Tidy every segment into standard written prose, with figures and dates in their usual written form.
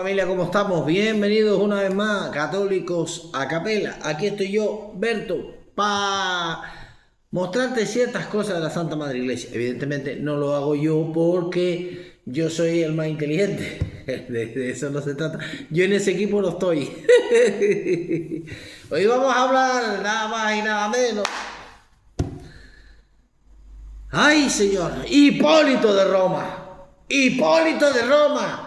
Familia, ¿cómo estamos? Bienvenidos una vez más, católicos a capela. Aquí estoy yo, Berto, para mostrarte ciertas cosas de la Santa Madre Iglesia. Evidentemente no lo hago yo porque yo soy el más inteligente. De eso no se trata. Yo en ese equipo no estoy. Hoy vamos a hablar nada más y nada menos. ¡Ay, señor! Hipólito de Roma. Hipólito de Roma.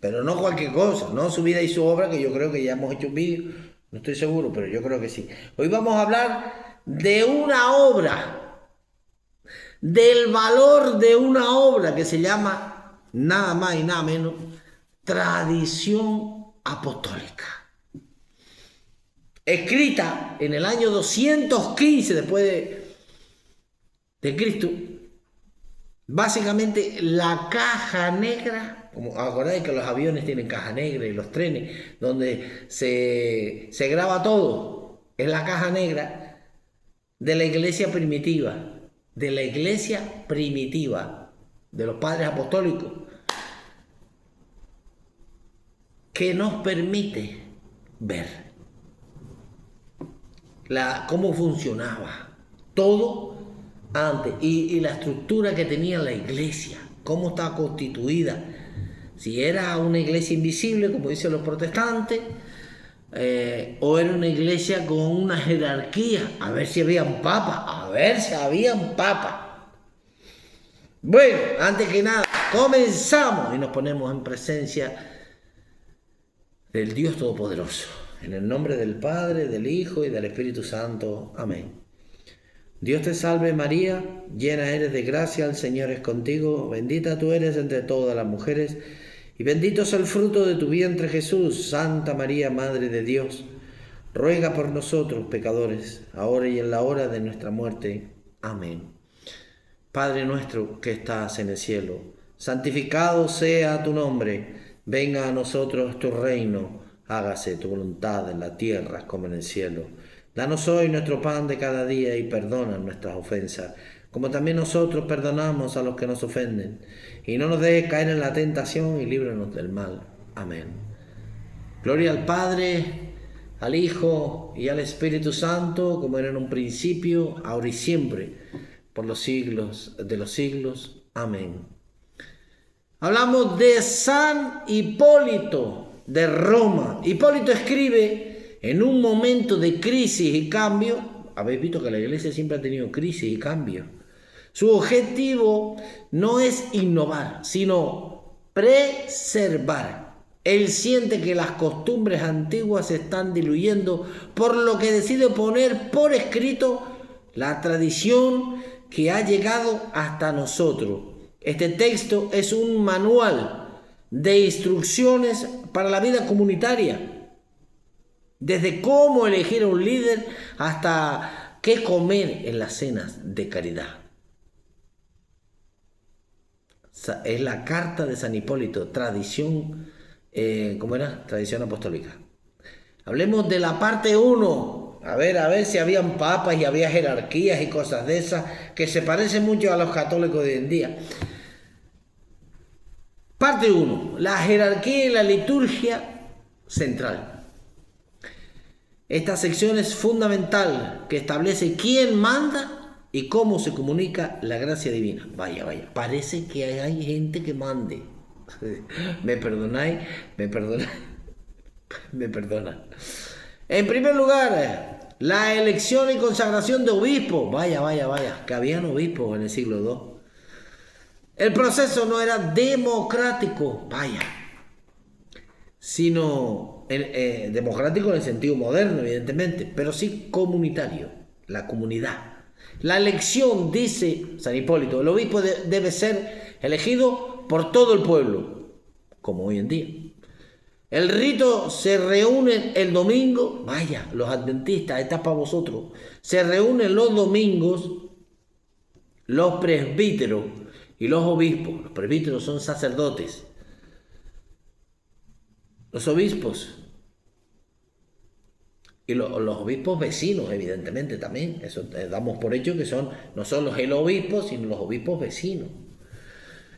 Pero no cualquier cosa, no su vida y su obra, que yo creo que ya hemos hecho un vídeo, no estoy seguro, pero yo creo que sí. Hoy vamos a hablar de una obra, del valor de una obra que se llama, nada más y nada menos, Tradición Apostólica. Escrita en el año 215 después de Cristo, básicamente la caja negra. Como acordáis que los aviones tienen caja negra y los trenes, donde se graba todo, es la caja negra de la iglesia primitiva, de los padres apostólicos, que nos permite ver cómo funcionaba todo antes y la estructura que tenía la iglesia, cómo estaba constituida. Si era una iglesia invisible, como dicen los protestantes, o era una iglesia con una jerarquía, a ver si habían papas, Bueno, antes que nada, comenzamos y nos ponemos en presencia del Dios Todopoderoso. En el nombre del Padre, del Hijo y del Espíritu Santo. Amén. Dios te salve María, llena eres de gracia, el Señor es contigo, bendita tú eres entre todas las mujeres, y bendito es el fruto de tu vientre Jesús. Santa María, Madre de Dios, ruega por nosotros pecadores, ahora y en la hora de nuestra muerte. Amén. Padre nuestro que estás en el cielo, santificado sea tu nombre, venga a nosotros tu reino, hágase tu voluntad en la tierra como en el cielo. Danos hoy nuestro pan de cada día y perdona nuestras ofensas, como también nosotros perdonamos a los que nos ofenden. Y no nos dejes caer en la tentación y líbranos del mal. Amén. Gloria al Padre, al Hijo y al Espíritu Santo, como era en un principio, ahora y siempre, por los siglos de los siglos. Amén. Hablamos de San Hipólito de Roma. Hipólito escribe en un momento de crisis y cambio. Habéis visto que la iglesia siempre ha tenido crisis y cambio. Su objetivo no es innovar, sino preservar. Él siente que las costumbres antiguas se están diluyendo, por lo que decide poner por escrito la tradición que ha llegado hasta nosotros. Este texto es un manual de instrucciones para la vida comunitaria, desde cómo elegir a un líder hasta qué comer en las cenas de caridad. Es la carta de San Hipólito, tradición, ¿cómo era? Tradición apostólica. Hablemos de la parte 1. A ver si habían papas y había jerarquías y cosas de esas que se parecen mucho a los católicos de hoy en día. Parte 1. La jerarquía y la liturgia central. Esta sección es fundamental, que establece quién manda y cómo se comunica la gracia divina. Vaya, parece que hay gente que mande. ¿Me perdonáis? Me perdonan. En primer lugar, la elección y consagración de obispos. Vaya, que habían obispos en el siglo II. El proceso no era democrático, sino democrático en el sentido moderno, evidentemente, pero sí comunitario, la comunidad. La elección, dice San Hipólito, el obispo debe ser elegido por todo el pueblo, como hoy en día. El rito se reúne el domingo, los adventistas, esta es para vosotros, se reúnen los domingos los presbíteros y los obispos. Los presbíteros son sacerdotes. Los obispos y los obispos vecinos, evidentemente, también. Eso damos por hecho que no son los obispos, sino los obispos vecinos.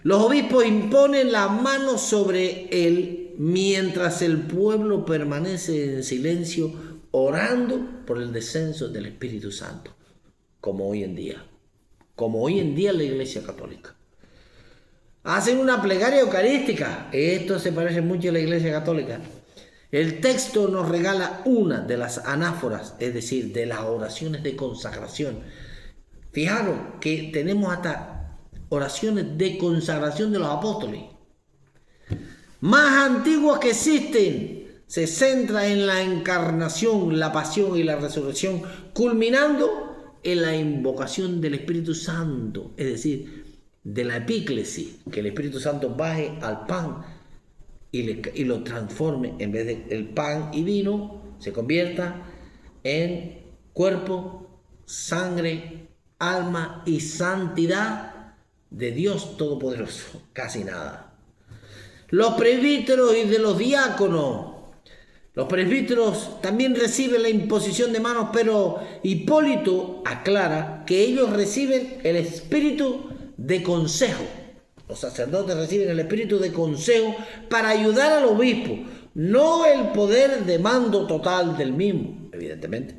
Los obispos imponen la mano sobre el mientras el pueblo permanece en silencio orando por el descenso del Espíritu Santo, como hoy en día la Iglesia Católica. Hacen una plegaria eucarística. Esto se parece mucho a la Iglesia Católica. El texto nos regala una de las anáforas, es decir, de las oraciones de consagración. Fijaros que tenemos hasta oraciones de consagración de los apóstoles, más antiguas que existen. Se centra en la encarnación, la pasión y la resurrección, culminando en la invocación del Espíritu Santo, es decir, de la epíclesis, que el Espíritu Santo baje al pan y lo transforme, en vez de el pan y vino, se convierta en cuerpo, sangre, alma y santidad de Dios Todopoderoso. Casi nada. Los presbíteros y de los diáconos. Los presbíteros también reciben la imposición de manos, pero Hipólito aclara que ellos reciben el espíritu de consejo. Los sacerdotes reciben el espíritu de consejo para ayudar al obispo, no el poder de mando total del mismo, evidentemente.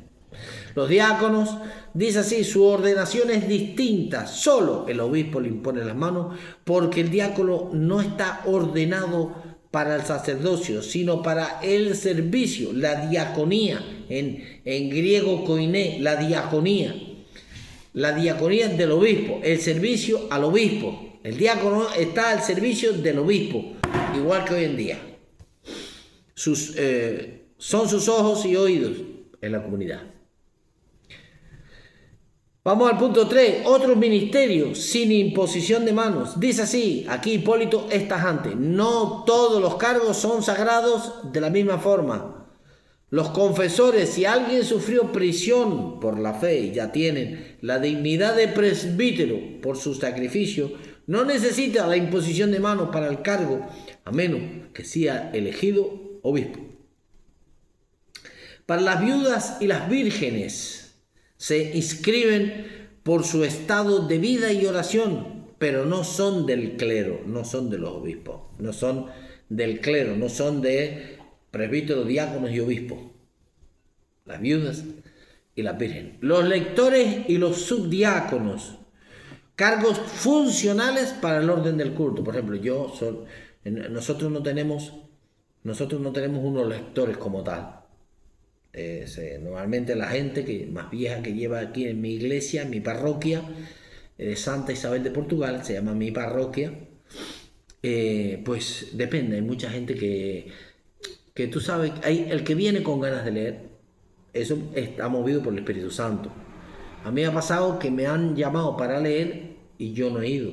Los diáconos, dice así, su ordenación es distinta. Solo el obispo le impone las manos, porque el diácono no está ordenado para el sacerdocio, sino para el servicio, la diaconía, en griego koiné, la diaconía del obispo, el servicio al obispo. El diácono está al servicio del obispo, igual que hoy en día. Son sus ojos y oídos en la comunidad. Vamos al punto 3, otros ministerios sin imposición de manos. Dice así, aquí Hipólito es tajante: no todos los cargos son sagrados de la misma forma. Los confesores, si alguien sufrió prisión por la fe y ya tienen la dignidad de presbítero por su sacrificio, no necesita la imposición de manos para el cargo, a menos que sea elegido obispo. Para las viudas y las vírgenes se inscriben por su estado de vida y oración, pero no son del clero, no son de los obispos, no son del clero, no son de presbíteros, diáconos y obispos. Las viudas y las vírgenes. Los lectores y los subdiáconos, cargos funcionales para el orden del culto. Por ejemplo, nosotros no tenemos unos lectores como tal. Normalmente la gente más vieja que lleva aquí en mi iglesia, en mi parroquia, Santa Isabel de Portugal, se llama mi parroquia, pues depende, hay mucha gente que tú sabes, hay el que viene con ganas de leer, eso está movido por el Espíritu Santo. A mí me ha pasado que me han llamado para leer y yo no he ido,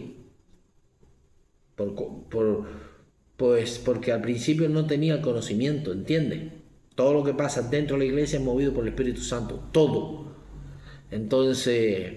pues porque al principio no tenía el conocimiento, ¿entiendes? Todo lo que pasa dentro de la iglesia es movido por el Espíritu Santo, todo. Entonces,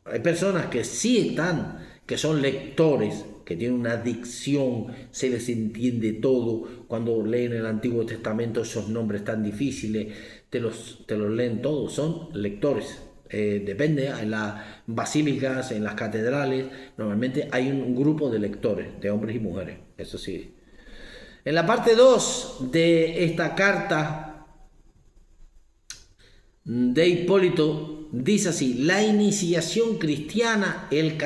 hay personas que sí están, que son lectores, que tienen una dicción, se les entiende todo. Cuando leen el Antiguo Testamento, esos nombres tan difíciles, te los leen todos, son lectores. Depende, en las basílicas, en las catedrales, normalmente hay un grupo de lectores, de hombres y mujeres, eso sí. En la parte 2 de esta carta de Hipólito dice así: la iniciación cristiana, el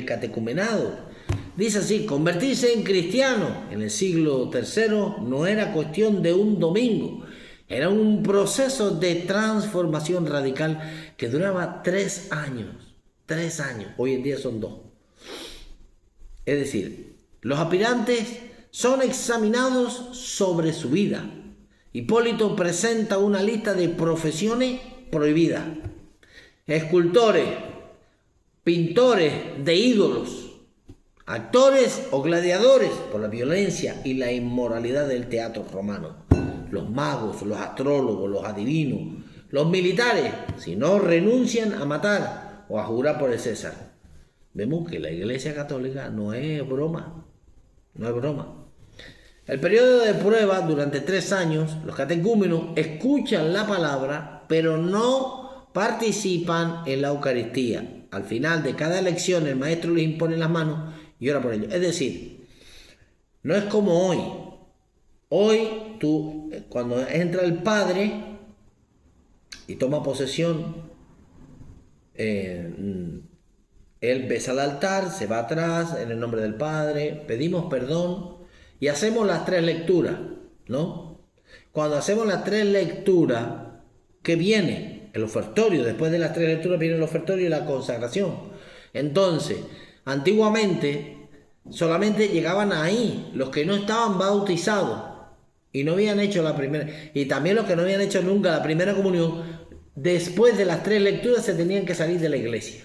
catecumenado. Dice así: convertirse en cristiano en el siglo III no era cuestión de un domingo, era un proceso de transformación radical que duraba 3 años. 3 años, hoy en día son 2. Es decir, los aspirantes son examinados sobre su vida. Hipólito presenta una lista de profesiones prohibidas: escultores, pintores de ídolos, actores o gladiadores por la violencia y la inmoralidad del teatro romano, los magos, los astrólogos, los adivinos, los militares, si no renuncian a matar o a jurar por el César. Vemos que la Iglesia Católica no es broma. No es broma. El periodo de prueba, durante 3 años, los catecúmenos escuchan la palabra, pero no participan en la Eucaristía. Al final de cada lección, el maestro les impone las manos y ora por ellos. Es decir, No es como hoy. Hoy tú, cuando entra el Padre y toma posesión, Él besa al altar, se va atrás en el nombre del Padre, pedimos perdón y hacemos las 3 lecturas, ¿no? Cuando hacemos las 3 lecturas, ¿qué viene? El ofertorio. Después de las 3 lecturas viene el ofertorio y la consagración. Entonces, antiguamente solamente llegaban ahí los que no estaban bautizados y no habían hecho la primera, y también los que no habían hecho nunca la primera comunión. Después de las 3 lecturas se tenían que salir de la iglesia.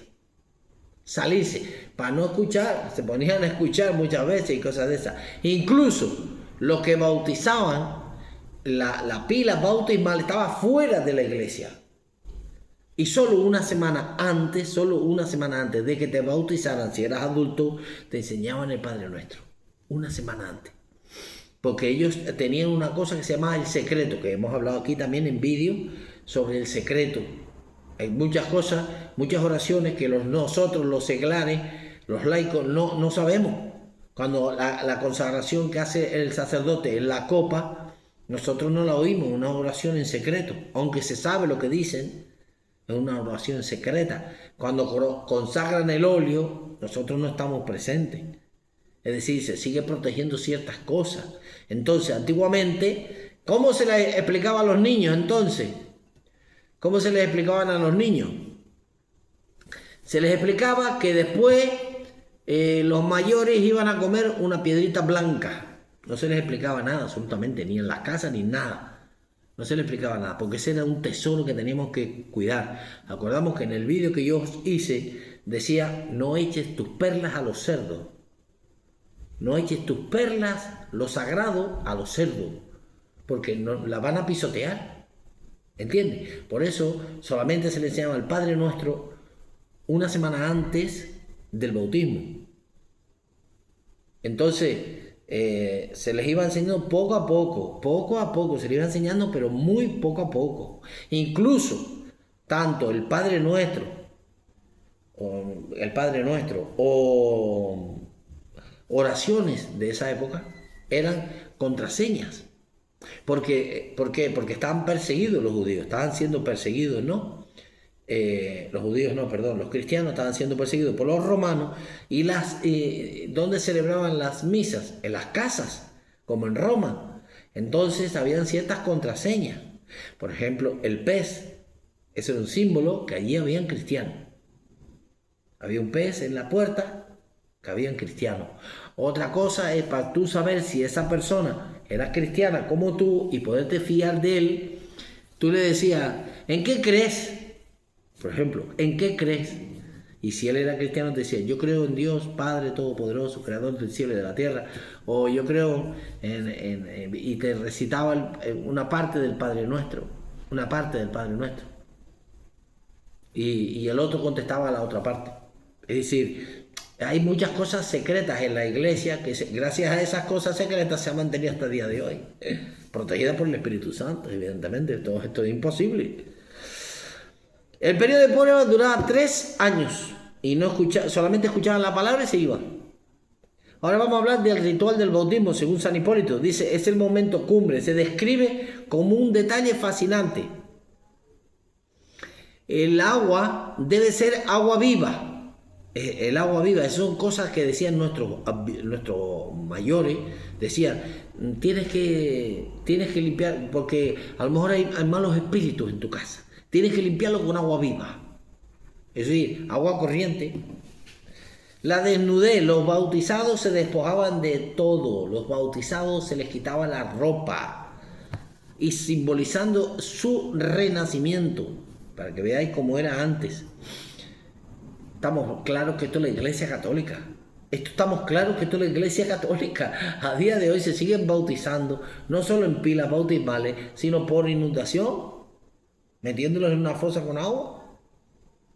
Salirse, para no escuchar, se ponían a escuchar muchas veces y cosas de esas. Incluso los que bautizaban, la pila bautismal estaba fuera de la iglesia. Y solo una semana antes de que te bautizaran, si eras adulto, te enseñaban el Padre Nuestro. Una semana antes. Porque ellos tenían una cosa que se llamaba el secreto, que hemos hablado aquí también en vídeo sobre el secreto. Hay muchas cosas, muchas oraciones que nosotros, los seglares, los laicos, no sabemos. Cuando la consagración que hace el sacerdote en la copa, nosotros no la oímos, una oración en secreto, aunque se sabe lo que dicen, es una oración secreta. Cuando consagran el óleo, nosotros no estamos presentes. Es decir, se sigue protegiendo ciertas cosas. Entonces, antiguamente, ¿cómo se les explicaba a los niños entonces? ¿Cómo se les explicaban a los niños? Se les explicaba que después los mayores iban a comer una piedrita blanca. No se les explicaba nada, absolutamente, ni en las casas ni nada. No se les explicaba nada, porque ese era un tesoro que teníamos que cuidar. Acordamos que en el vídeo que yo os hice decía, no eches tus perlas a los cerdos. No eches tus perlas, lo sagrado, a los cerdos, porque no, la van a pisotear. ¿Entiendes? Por eso solamente se le enseñaba al Padre Nuestro una semana antes del bautismo. Entonces, se les iba enseñando poco a poco, se les iba enseñando, pero muy poco a poco. Incluso, tanto el Padre Nuestro, o oraciones de esa época, eran contraseñas. ¿Por qué? Porque estaban perseguidos los judíos, estaban siendo perseguidos, ¿no? Los cristianos estaban siendo perseguidos por los romanos y ¿dónde celebraban las misas? En las casas, como en Roma. Entonces habían ciertas contraseñas. Por ejemplo, el pez, ese era un símbolo que allí habían cristianos. Había un pez en la puerta que habían cristianos. Otra cosa es para tú saber si esa persona era cristiana como tú y poderte fiar de él. Tú le decías, ¿en qué crees? Por ejemplo, ¿en qué crees? Y si él era cristiano te decía, yo creo en Dios Padre Todopoderoso, Creador del cielo y de la tierra. O yo creo y te recitaba una parte del Padre Nuestro. Una parte del Padre Nuestro. Y el otro contestaba a la otra parte. Es decir, hay muchas cosas secretas en la iglesia que gracias a esas cosas secretas se han mantenido hasta el día de hoy. Protegida por el Espíritu Santo, evidentemente. Todo esto es imposible. El periodo de prueba duraba 3 años y solamente escuchaban la palabra y se iban. Ahora vamos a hablar del ritual del bautismo según San Hipólito. Dice, es el momento cumbre, se describe como un detalle fascinante. El agua debe ser agua viva. El agua viva, esas son cosas que decían nuestros mayores, decían, tienes que limpiar, porque a lo mejor hay malos espíritus en tu casa. Tienes que limpiarlo con agua viva. Es decir, agua corriente. La desnudez. Los bautizados se despojaban de todo. Los bautizados se les quitaba la ropa. Y simbolizando su renacimiento. Para que veáis cómo era antes. Estamos claros que esto es la Iglesia Católica. Estamos claros que esto es la Iglesia Católica. A día de hoy se siguen bautizando. No solo en pilas bautismales, sino por inundación. Metiéndolos en una fosa con agua.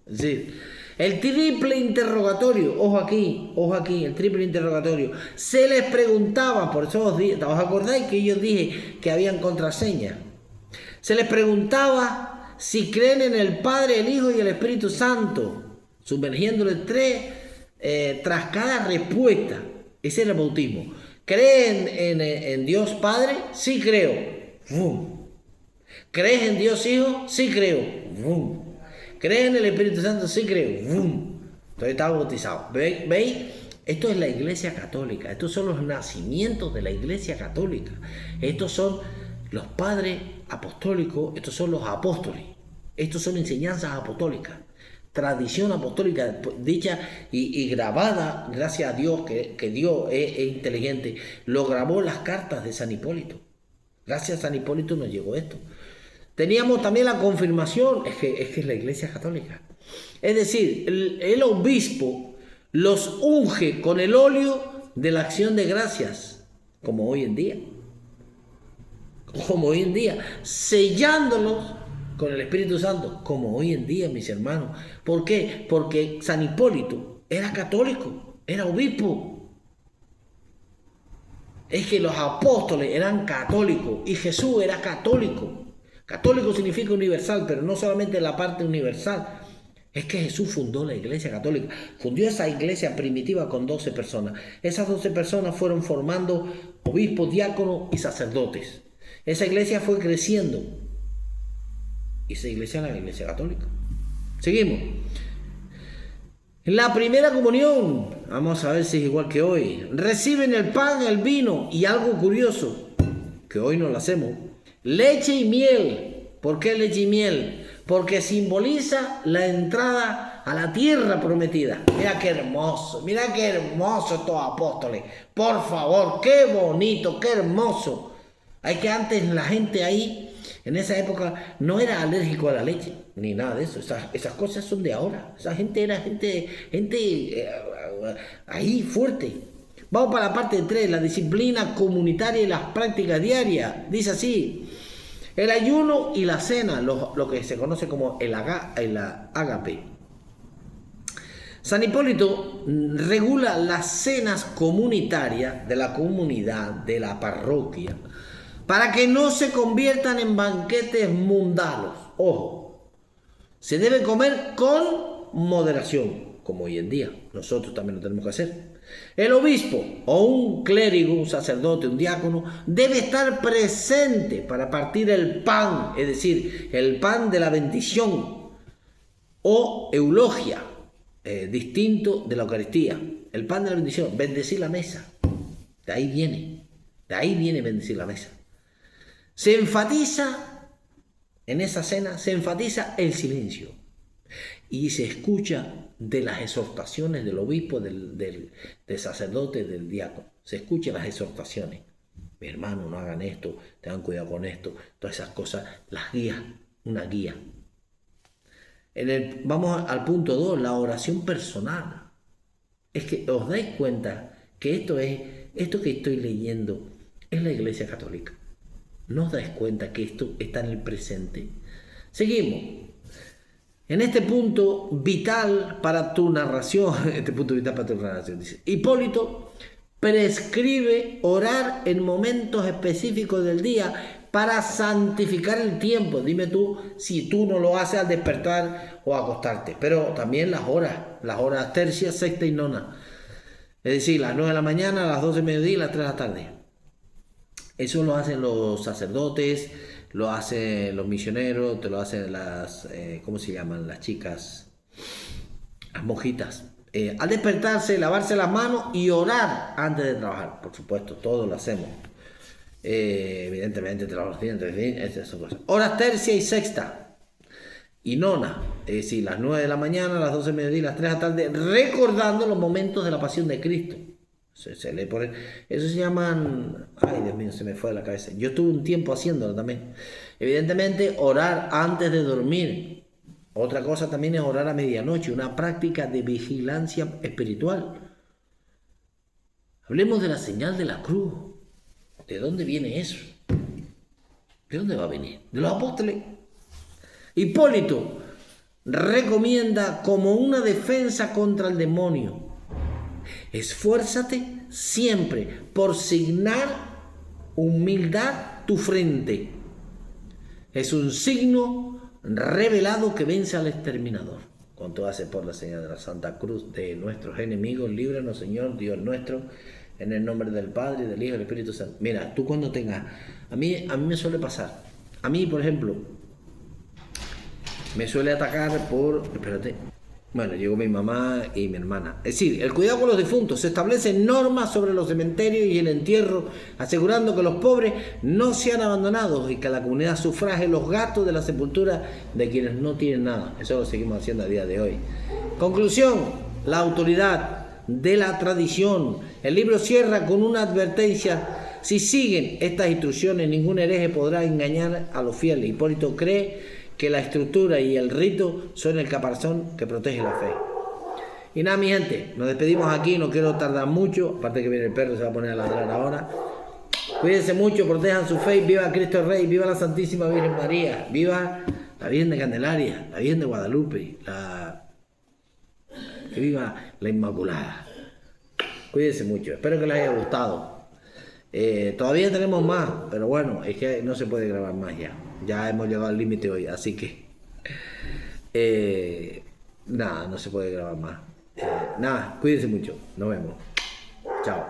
Es decir, el triple interrogatorio, ojo aquí, el triple interrogatorio. Se les preguntaba, por eso ¿os acordáis que yo dije que habían contraseñas? Se les preguntaba si creen en el Padre, el Hijo y el Espíritu Santo, sumergiéndole tras cada respuesta. Ese era el bautismo. ¿Creen en Dios Padre? Sí creo. ¡Bum! ¿Crees en Dios Hijo? Sí creo. ¡Bum! ¿Crees en el Espíritu Santo? Sí creo. ¡Bum! Entonces estaba bautizado. ¿Veis? Esto es la Iglesia Católica. Estos son los nacimientos de la Iglesia Católica. Estos son los padres apostólicos. Estos son los apóstoles. Estos son enseñanzas apostólicas. Tradición apostólica dicha y grabada, gracias a Dios, que Dios es inteligente, lo grabó las cartas de San Hipólito. Gracias a San Hipólito nos llegó esto. Teníamos también la confirmación, es que es la Iglesia Católica. Es decir, el obispo los unge con el óleo de la acción de gracias, como hoy en día. Como hoy en día, sellándolos con el Espíritu Santo, como hoy en día, mis hermanos. ¿Por qué? Porque San Hipólito era católico, era obispo. Es que los apóstoles eran católicos y Jesús era católico. Católico significa universal, pero no solamente la parte universal. Es que Jesús fundó la Iglesia Católica. Fundó esa iglesia primitiva con 12 personas. Esas 12 personas fueron formando obispos, diáconos y sacerdotes. Esa iglesia fue creciendo. Y esa iglesia era la Iglesia Católica. Seguimos. En la primera comunión, vamos a ver si es igual que hoy, reciben el pan, el vino y algo curioso, que hoy no lo hacemos, leche y miel. ¿Por qué leche y miel? Porque simboliza la entrada a la tierra prometida. Mira qué hermoso estos apóstoles. Por favor, qué bonito, qué hermoso. Hay que antes la gente ahí, en esa época, no era alérgico a la leche, ni nada de eso. Esas cosas son de ahora. Esa gente era gente ahí fuerte. Vamos para la parte 3, la disciplina comunitaria y las prácticas diarias. Dice así: el ayuno y la cena, lo que se conoce como el ágape. San Hipólito regula las cenas comunitarias de la comunidad, de la parroquia, para que no se conviertan en banquetes mundanos. Ojo, se debe comer con moderación, como hoy en día. Nosotros también lo tenemos que hacer. El obispo o un clérigo, un sacerdote, un diácono, debe estar presente para partir el pan, es decir, el pan de la bendición o eulogia, distinto de la Eucaristía. El pan de la bendición, bendecir la mesa. De ahí viene bendecir la mesa. Se enfatiza, en esa cena, se enfatiza el silencio. Y se escucha de las exhortaciones del obispo, del sacerdote, del diácono. Se escuchan las exhortaciones. Mi hermano, no hagan esto, tengan cuidado con esto. Todas esas cosas, las guías, una guía. Vamos al punto 2, la oración personal. Es que os dais cuenta que esto que estoy leyendo es la Iglesia Católica. ¿No os dais cuenta que esto está en el presente? Seguimos. En este punto vital para tu narración, dice, Hipólito prescribe orar en momentos específicos del día para santificar el tiempo. Dime tú si tú no lo haces al despertar o acostarte. Pero también las horas tercia, sexta y nona. Es decir, las 9 de la mañana, las 12 de mediodía y las 3 de la tarde. Eso lo hacen los sacerdotes, lo hacen los misioneros, te lo hacen las, ¿cómo se llaman? Las chicas, las monjitas. Al despertarse, lavarse las manos y orar antes de trabajar. Por supuesto, todos lo hacemos. Evidentemente, te lavas los dientes, esas cosas. Horas tercia y sexta y nona, es decir, las 9 de la mañana, las 12 de mediodía y las 3 de la tarde, recordando los momentos de la pasión de Cristo. Se lee por él. Eso se llaman... Ay, Dios mío, se me fue de la cabeza. Yo estuve un tiempo haciéndolo también. Evidentemente, orar antes de dormir. Otra cosa también es orar a medianoche, una práctica de vigilancia espiritual. Hablemos de la señal de la cruz. ¿De dónde viene eso? ¿De dónde va a venir? De los apóstoles. Hipólito recomienda como una defensa contra el demonio: esfuérzate siempre por signar humildad tu frente. Es un signo revelado que vence al exterminador. Cuanto hace por la señal de la Santa Cruz de nuestros enemigos, líbranos, Señor, Dios nuestro, En el nombre del Padre, del Hijo y del Espíritu Santo. Mira, tú cuando tengas... A mí me suele pasar. A mí, por ejemplo, me suele atacar por... Espérate. Bueno, llegó mi mamá y mi hermana. Es decir, el cuidado con los difuntos. Se establecen normas sobre los cementerios y el entierro, asegurando que los pobres no sean abandonados y que la comunidad sufrague los gastos de la sepultura de quienes no tienen nada. Eso lo seguimos haciendo a día de hoy. Conclusión, la autoridad de la tradición. El libro cierra con una advertencia: si siguen estas instrucciones, ningún hereje podrá engañar a los fieles. Hipólito cree que la estructura y el rito son el caparazón que protege la fe. Y nada, mi gente, nos despedimos aquí, no quiero tardar mucho, aparte que viene el perro, se va a poner a ladrar ahora. Cuídense mucho, protejan su fe, viva Cristo Rey, viva la Santísima Virgen María, viva la Virgen de Candelaria, la Virgen de Guadalupe, que viva la Inmaculada. Cuídense mucho, espero que les haya gustado. Todavía tenemos más, pero bueno, es que no se puede grabar más ya. Ya hemos llegado al límite hoy, así que nada, no se puede grabar más. Nada, cuídense mucho, nos vemos. Chao.